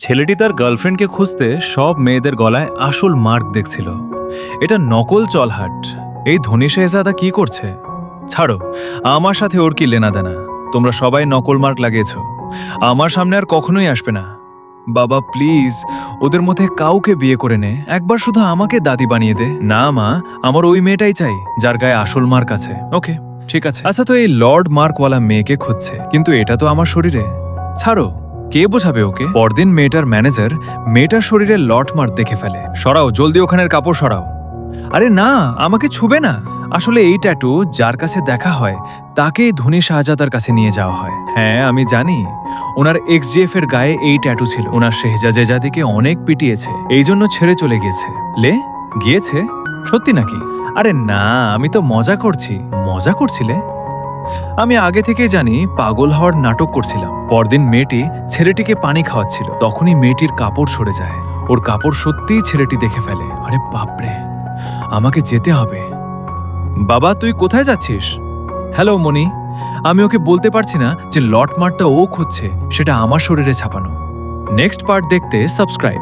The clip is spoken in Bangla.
ছেলেটি তার গার্লফ্রেন্ডকে খুঁজতে সব মেয়েদের গলায় আসল মার্ক দেখছিল। এটা নকল চলহাট। এই ধনী শেহজাদা কি করছে? ছাড়ো, আমার সাথে ওর কি লেনা দেনা। তোমরা সবাই নকল মার্ক লাগিয়েছ, আমার সামনে আর কখনোই আসবে না। বাবা প্লিজ, ওদের মধ্যে কাউকে বিয়ে করে নে, একবার শুধু আমাকে দাদি বানিয়ে দে। না মা, আমার ওই মেয়েটাই চাই যার গায়ে আসল মার্ক আছে। ওকে ঠিক আছে। আচ্ছা, তো এই লর্ড মার্কওয়ালা মেয়েকে খুঁজছে, কিন্তু এটা তো আমার শরীরে। ছাড়ো, কে বোঝাবে ওকে? পরদিন মেয়েটার ম্যানেজার মেয়েটার শরীরে লর্ড মার্ক দেখে ফেলে। সরাও জলদি, ওখানের কাপড় সরাও। আরে না, আমাকে ছুবে না। আসলে এই ট্যাটু যার কাছে দেখা হয় তাকেই ধনী শাহজাদার কাছে নিয়ে যাওয়া হয়। হ্যাঁ আমি জানি, ওনার এক্সজিএফ এর গায়ে এই ট্যাটু ছিল। ওনার শেহজাদেকে অনেক পিটিয়েছে, এই জন্য ছেড়ে চলে গিয়েছে। গিয়েছে? সত্যি নাকি? আরে না, আমি তো মজা করছি। মজা করছিলে? আমি আগে থেকেই জানি পাগল হওয়ার নাটক করছিলাম। পরদিন মেয়েটি ছেলেটিকে পানি খাওয়াচ্ছিল, তখনই মেয়েটির কাপড় সরে যায়। ওর কাপড় সত্যিই ছেলেটি দেখে ফেলে। আরে বাপরে, আমাকে যেতে হবে। বাবা তুই কোথায় যাচ্ছিস? হ্যালো মনি, আমি ওকে বলতে পারছি না যে লর্ড মার্কটা ও খুঁজছে সেটা আমার শরীরে ছাপানো। নেক্সট পার্ট দেখতে সাবস্ক্রাইব।